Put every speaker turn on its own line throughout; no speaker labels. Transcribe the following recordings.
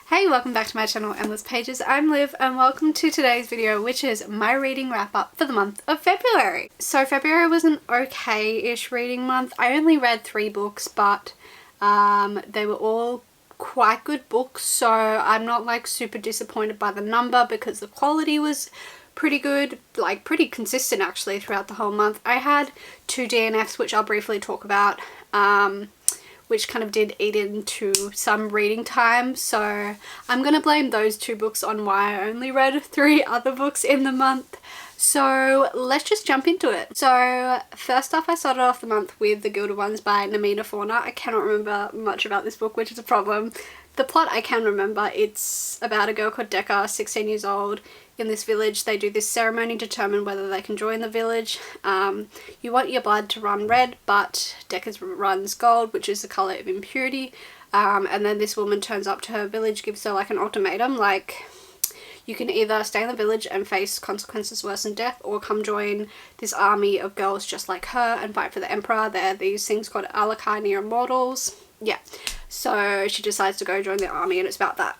Hey, welcome back to my channel Endless Pages. I'm Liv and welcome to today's video, which is my reading wrap up for the month of February. So February was an okay-ish reading month. I only read 3 books, but they were all quite good books, so I'm not like super disappointed by the number because the quality was pretty good, like pretty consistent actually throughout the whole month. I had 2 DNFs, which I'll briefly talk about, which kind of did eat into some reading time, so I'm gonna blame those 2 books on why I only read 3 other books in the month. So let's just jump into it. So first off, I started off the month with The Gilded Ones by Namina Fauna. I cannot remember much about this book, which is a problem. The plot I can remember. It's about a girl called Decca, 16 years old. In this village, they do this ceremony to determine whether they can join the village. You want your blood to run red, but Decca's runs gold, which is the colour of impurity. And then this woman turns up to her village, gives her like an ultimatum, like you can either stay in the village and face consequences worse than death, or come join this army of girls just like her and fight for the emperor. They're these things called Alakai near immortals. Yeah, so she decides to go join the army and it's about that.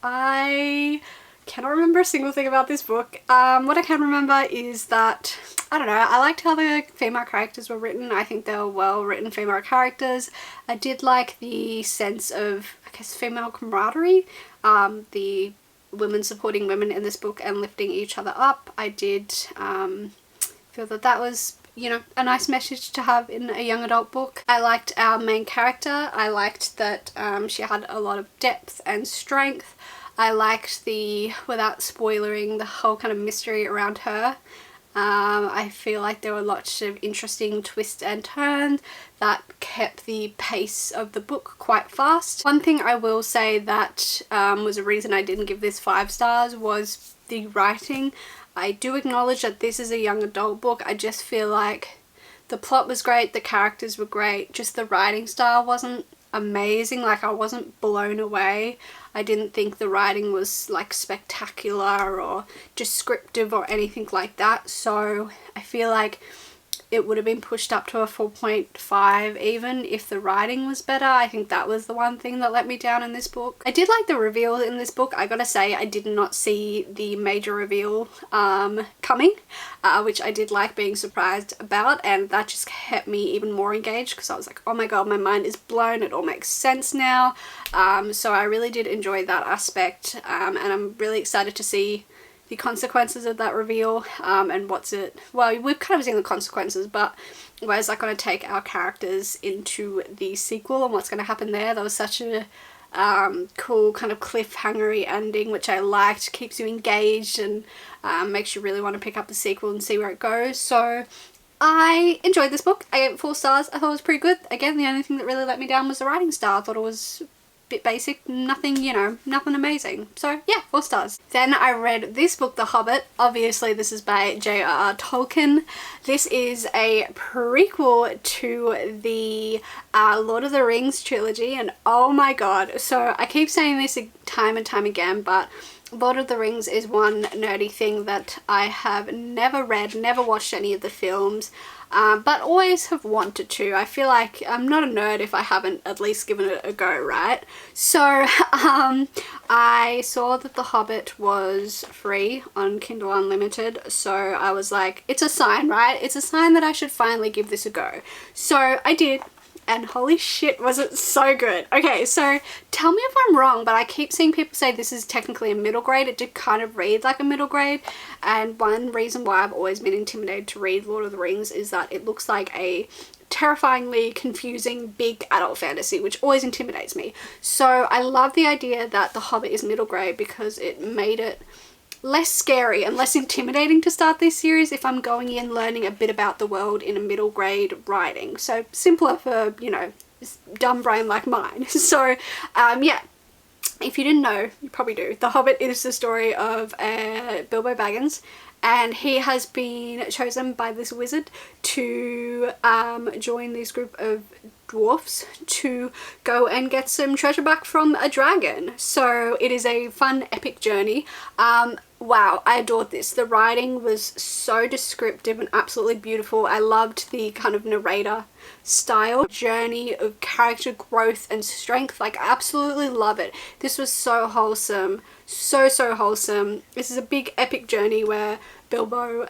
I cannot remember a single thing about this book. What I can remember is that, I don't know, I liked how the female characters were written. I think they were well written female characters. I did like the sense of, I guess, female camaraderie. The women supporting women in this book and lifting each other up. I did feel that that was, you know, a nice message to have in a young adult book. I liked our main character. I liked that she had a lot of depth and strength. I liked the, without spoiling, the whole kind of mystery around her. I feel like there were lots of interesting twists and turns that kept the pace of the book quite fast. One thing I will say that was a reason I didn't give this 5 stars was the writing. I do acknowledge that this is a young adult book. I just feel like the plot was great, the characters were great, just the writing style wasn't amazing. Like, I wasn't blown away. I didn't think the writing was like spectacular or descriptive or anything like that, so I feel like it would have been pushed up to a 4.5 even if the writing was better. I think that was the one thing that let me down in this book. I did like the reveal in this book. I gotta say, I did not see the major reveal coming, which I did like being surprised about, and that just kept me even more engaged because I was like, oh my god, my mind is blown, it all makes sense now. So I really did enjoy that aspect, and I'm really excited to see the consequences of that reveal, and what's it, well, we've kind of seen the consequences, but where's that going to take our characters into the sequel and what's going to happen there. That was such a cool kind of cliffhangery ending, which I liked. Keeps you engaged and makes you really want to pick up the sequel and see where it goes. So I enjoyed this book. I gave it 4 stars. I thought it was pretty good. Again, the only thing that really let me down was the writing style. I thought it was bit basic, nothing, you know, nothing amazing. So yeah, 4 stars. Then I read this book, The Hobbit. Obviously this is by J.R.R. Tolkien. This is a prequel to the Lord of the Rings trilogy, and oh my god, so I keep saying this time and time again, but Lord of the Rings is one nerdy thing that I have never read, never watched any of the films, but always have wanted to. I feel like I'm not a nerd if I haven't at least given it a go, right? So I saw that The Hobbit was free on Kindle Unlimited, so I was like, it's a sign, right? It's a sign that I should finally give this a go. So I did. And holy shit, was it so good. Okay, so tell me if I'm wrong, but I keep seeing people say this is technically a middle grade. It did kind of read like a middle grade, and one reason why I've always been intimidated to read Lord of the Rings is that it looks like a terrifyingly confusing big adult fantasy, which always intimidates me. So I love the idea that The Hobbit is middle grade because it made it less scary and less intimidating to start this series if I'm going in learning a bit about the world in a middle grade writing. So simpler for, you know, dumb brain like mine. So yeah, if you didn't know, you probably do. The Hobbit is the story of Bilbo Baggins, and he has been chosen by this wizard to join this group of dwarfs to go and get some treasure back from a dragon. So it is a fun, epic journey. wow, I adored this. The writing was so descriptive and absolutely beautiful. I loved the kind of narrator style, journey of character growth and strength. Like, I absolutely love it. This was so wholesome, so wholesome. This is a big epic journey where Bilbo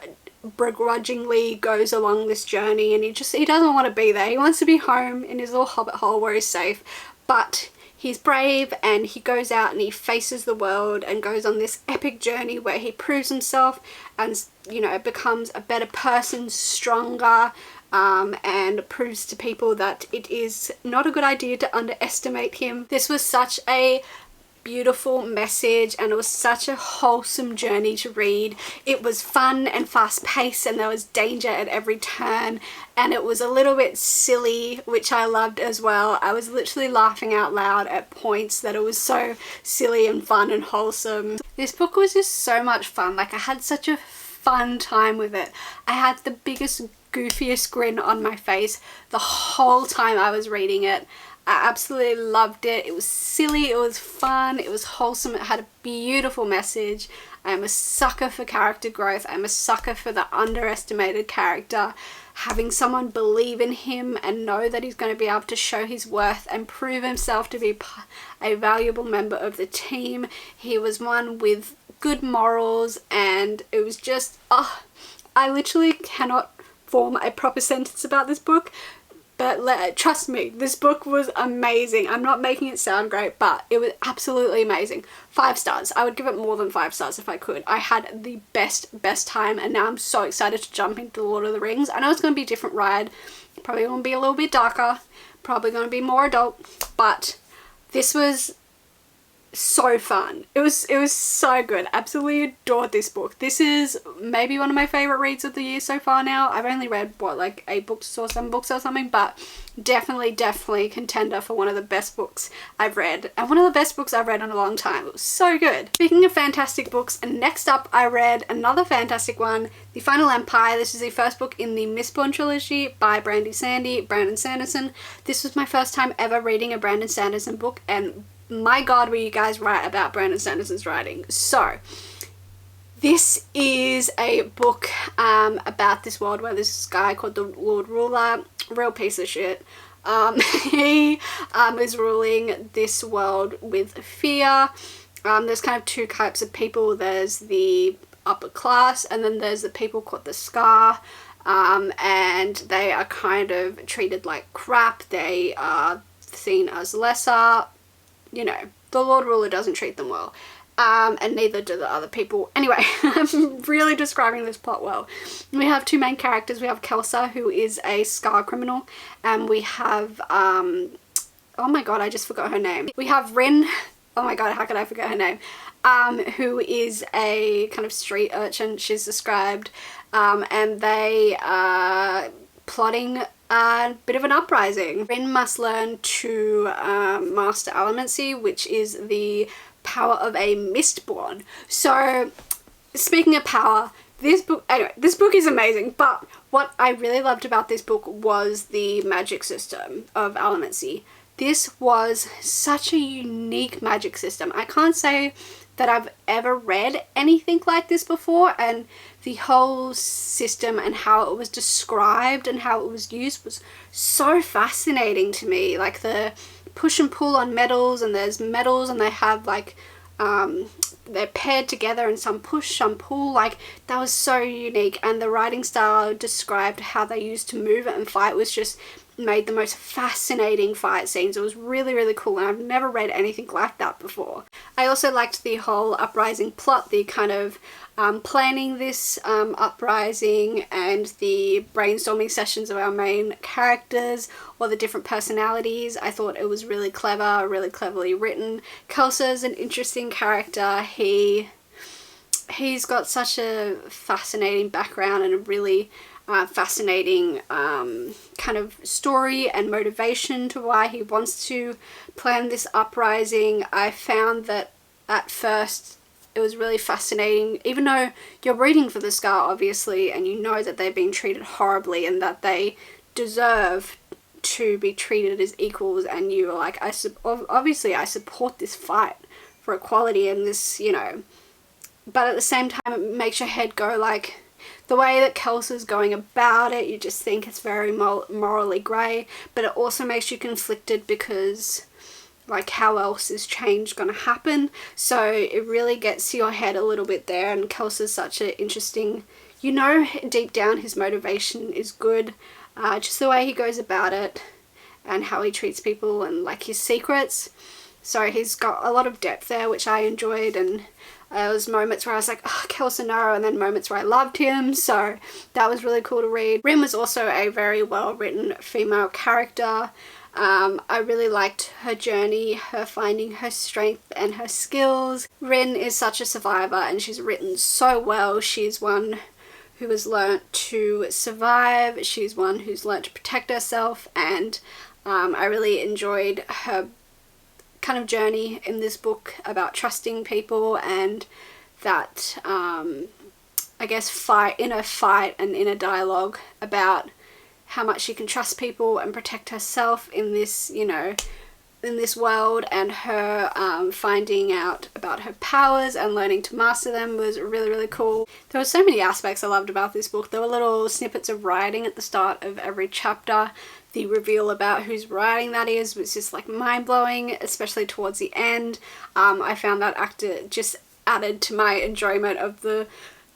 begrudgingly goes along this journey, and he doesn't want to be there. He wants to be home in his little hobbit hole where he's safe, but he's brave and he goes out and he faces the world and goes on this epic journey where he proves himself and, you know, becomes a better person, stronger, and proves to people that it is not a good idea to underestimate him. This was such a beautiful message, and it was such a wholesome journey to read. It was fun and fast paced, and there was danger at every turn, and it was a little bit silly, which I loved as well. I was literally laughing out loud at points that it was so silly and fun and wholesome. This book was just so much fun. Like, I had such a fun time with it. I had the biggest, goofiest grin on my face the whole time I was reading it. I absolutely loved it. It was silly, it was fun, it was wholesome, it had a beautiful message. I am a sucker for character growth. I'm a sucker for the underestimated character. Having someone believe in him and know that he's going to be able to show his worth and prove himself to be a valuable member of the team. He was one with good morals, and it was just, I literally cannot form a proper sentence about this book. But trust me, this book was amazing. I'm not making it sound great, but it was absolutely amazing. 5 stars. I would give it more than 5 stars if I could. I had the best time, and now I'm so excited to jump into The Lord of the Rings. I know it's going to be a different ride. Probably going to be a little bit darker. Probably going to be more adult. But this was so fun. It was so good. Absolutely adored this book. This is maybe one of my favorite reads of the year so far now. I've only read what, like 8 books or 7 books or something, but definitely contender for one of the best books I've read, and one of the best books I've read in a long time. It was so good. Speaking of fantastic books, and next up I read another fantastic one, The Final Empire. This is the first book in the Mistborn trilogy by Brandon Sanderson. This was my first time ever reading a Brandon Sanderson book, and my god, were you guys right about Brandon Sanderson's writing. So this is a book about this world where this guy called the Lord Ruler, real piece of shit. He is ruling this world with fear. There's kind of 2 types of people. There's the upper class, and then there's the people called the Scar, and they are kind of treated like crap. They are seen as lesser. You know, the Lord Ruler doesn't treat them well, and neither do the other people. Anyway, I'm really describing this plot well. We have 2 main characters. We have Kelsa, who is a Scar criminal, and we have, oh my god, I just forgot her name. We have Rin, oh my god, how could I forget her name, who is a kind of street urchin, she's described, and they are plotting a bit of an uprising. Rin must learn to master Allomancy, which is the power of a Mistborn. So, speaking of power, this book is amazing, but what I really loved about this book was the magic system of Allomancy. This was such a unique magic system. I can't say that I've ever read anything like this before, and the whole system and how it was described and how it was used was so fascinating to me. Like the push and pull on metals, and there's metals and they have like they're paired together and some push, some pull. Like, that was so unique, and the writing style described how they used to move it and fight was just made the most fascinating fight scenes. It was really cool, and I've never read anything like that before. I also liked the whole uprising plot, the kind of planning this uprising and the brainstorming sessions of our main characters or the different personalities. I thought it was really clever, really cleverly written. Kelsa's an interesting character. He's got such a fascinating background and a really fascinating kind of story and motivation to why he wants to plan this uprising. I found that at first it was really fascinating, even though you're rooting for the Scar obviously, and you know that they're being treated horribly and that they deserve to be treated as equals, and you are like, obviously I support this fight for equality and this, you know, but at the same time it makes your head go, like, the way that Kelsa's going about it, you just think it's very morally grey, but it also makes you conflicted because, like, how else is change going to happen? So it really gets to your head a little bit there, and Kelsa's such an interesting, you know, deep down his motivation is good, just the way he goes about it and how he treats people and, like, his secrets. So he's got a lot of depth there, which I enjoyed, and there was moments where I was like, oh, Kelsa, no, and then moments where I loved him, so that was really cool to read. Rin was also a very well written female character. I really liked her journey, her finding her strength and her skills. Rin is such a survivor and she's written so well. She's one who has learnt to survive, she's one who's learnt to protect herself, and I really enjoyed her kind of journey in this book about trusting people, and that I guess inner fight and inner dialogue about how much she can trust people and protect herself in this, you know, in this world, and her finding out about her powers and learning to master them was really, really cool. There were so many aspects I loved about this book. There were little snippets of writing at the start of every chapter. The reveal about whose writing that is was just, like, mind-blowing, especially towards the end. I found that actor just added to my enjoyment of the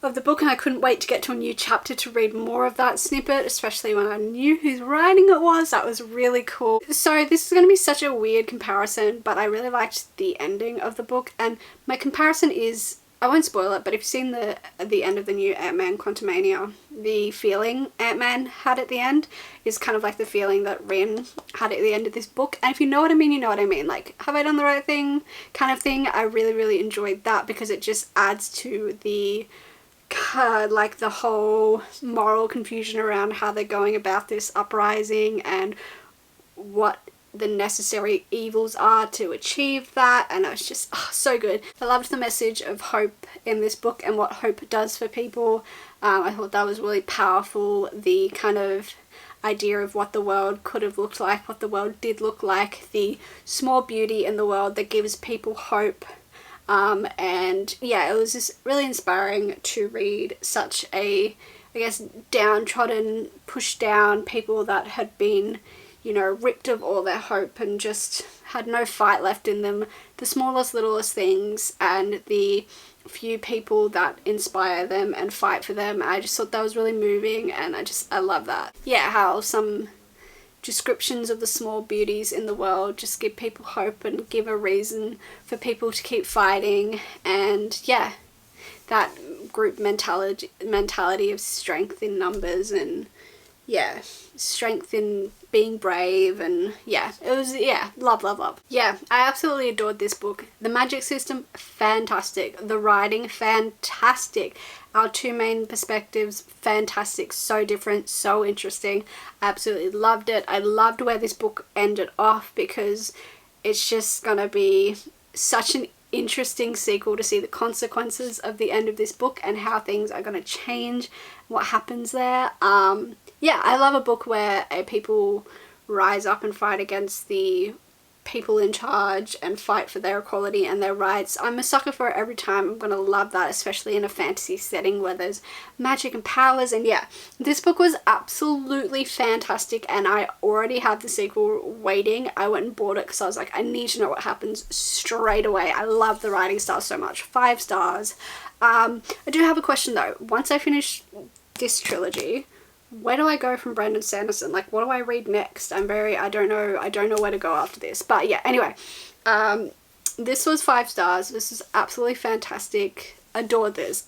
book, and I couldn't wait to get to a new chapter to read more of that snippet, especially when I knew whose writing it was. That was really cool. So this is going to be such a weird comparison, but I really liked the ending of the book, and my comparison is, I won't spoil it, but if you've seen the end of the new Ant-Man Quantumania, the feeling Ant-Man had at the end is kind of like the feeling that Rin had at the end of this book. And if you know what I mean, you know what I mean. Like, have I done the right thing kind of thing. I really, really enjoyed that because it just adds to the like the whole moral confusion around how they're going about this uprising and what the necessary evils are to achieve that, and it was just so good. I loved the message of hope in this book and what hope does for people. I thought that was really powerful, the kind of idea of what the world could have looked like, what the world did look like, the small beauty in the world that gives people hope. And yeah, it was just really inspiring to read such a, I guess, downtrodden, pushed down people that had been, you know, ripped of all their hope and just had no fight left in them. The smallest, littlest things and the few people that inspire them and fight for them. I just thought that was really moving, and I love that. Yeah, how some descriptions of the small beauties in the world just give people hope and give a reason for people to keep fighting. And yeah, that group mentality of strength in numbers, and yeah, strength in being brave, and yeah, it was, yeah, love. Yeah, I absolutely adored this book. The magic system, fantastic. The writing, fantastic. Our two main perspectives, fantastic. So different, so interesting. I absolutely loved it. I loved where this book ended off because it's just gonna be such an interesting sequel to see the consequences of the end of this book and how things are going to change, what happens there. Yeah, I love a book where people rise up and fight against the people in charge and fight for their equality and their rights. I'm a sucker for it every time. I'm going to love that, especially in a fantasy setting where there's magic and powers. And yeah, this book was absolutely fantastic, and I already have the sequel waiting. I went and bought it because I was like, I need to know what happens straight away. I love the writing style so much. 5 stars. I do have a question though. Once I finish this trilogy, where do I go from Brandon Sanderson? Like, what do I read next? I don't know where to go after this. But yeah, anyway, this was 5 stars. This is absolutely fantastic. Adored this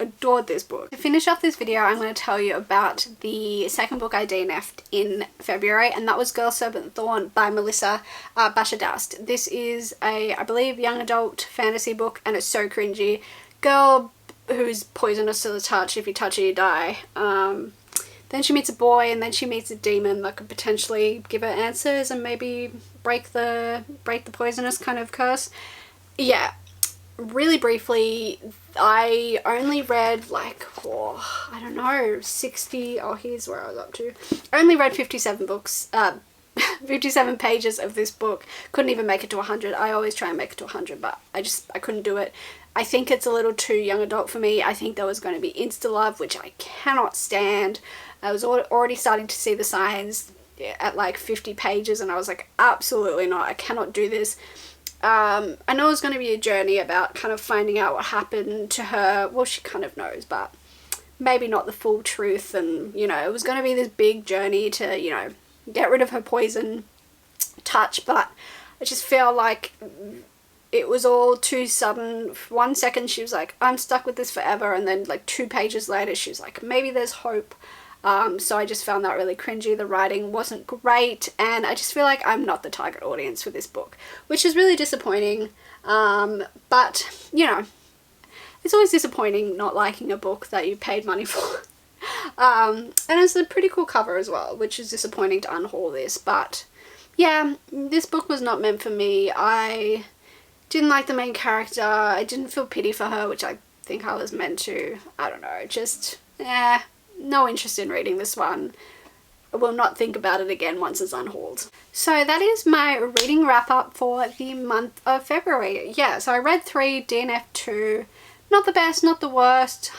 book. To finish off this video, I'm going to tell you about the second book I DNF'd in February, and that was Girl Serpent Thorn by Melissa Bashadaust. This is a, I believe, young adult fantasy book, and it's so cringy. Girl who's poisonous to the touch. If you touch her, you die. Then she meets a boy, and then she meets a demon that could potentially give her answers and maybe break the poisonous kind of curse. Yeah, really briefly, I only read like, I don't know, 60, here's where I was up to. I only read 57 books, 57 pages of this book. Couldn't even make it to 100. I always try and make it to 100, but I couldn't do it. I think it's a little too young adult for me. I think there was going to be insta-love, which I cannot stand. I was already starting to see the signs at like 50 pages, and I was like, absolutely not. I cannot do this. I know it was going to be a journey about kind of finding out what happened to her. Well, she kind of knows, but maybe not the full truth. And, you know, it was going to be this big journey to, you know, get rid of her poison touch. But I just feel like it was all too sudden. For 1 second she was like, I'm stuck with this forever. And then like 2 pages later she was like, maybe there's hope. So I just found that really cringy. The writing wasn't great, and I just feel like I'm not the target audience for this book, which is really disappointing. But, you know, it's always disappointing not liking a book that you paid money for. And it's a pretty cool cover as well, which is disappointing to unhaul this. But yeah, this book was not meant for me. I didn't like the main character. I didn't feel pity for her, which I think I was meant to. I don't know, just, no interest in reading this one. I will not think about it again once it's unhauled. So that is my reading wrap up for the month of February. Yeah, so I read 3, DNF 2. Not the best, not the worst.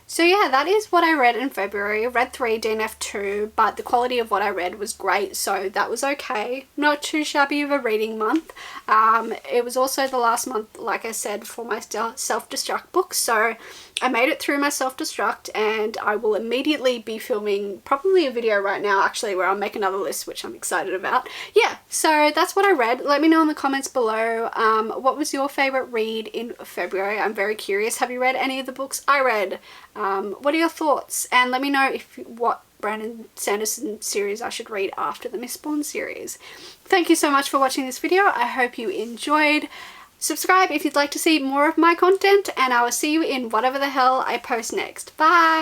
So yeah, that is what I read in February. I read 3, DNF 2, but the quality of what I read was great, so that was okay. Not too shabby of a reading month. It was also the last month, like I said, for my self-destruct books, so I made it through my self-destruct, and I will immediately be filming probably a video right now actually where I'll make another list, which I'm excited about. Yeah, so that's what I read. Let me know in the comments below what was your favorite read in February. I'm very curious. Have you read any of the books I read? What are your thoughts? And let me know what Brandon Sanderson series I should read after the Mistborn series. Thank you so much for watching this video. I hope you enjoyed. Subscribe if you'd like to see more of my content, and I will see you in whatever the hell I post next. Bye!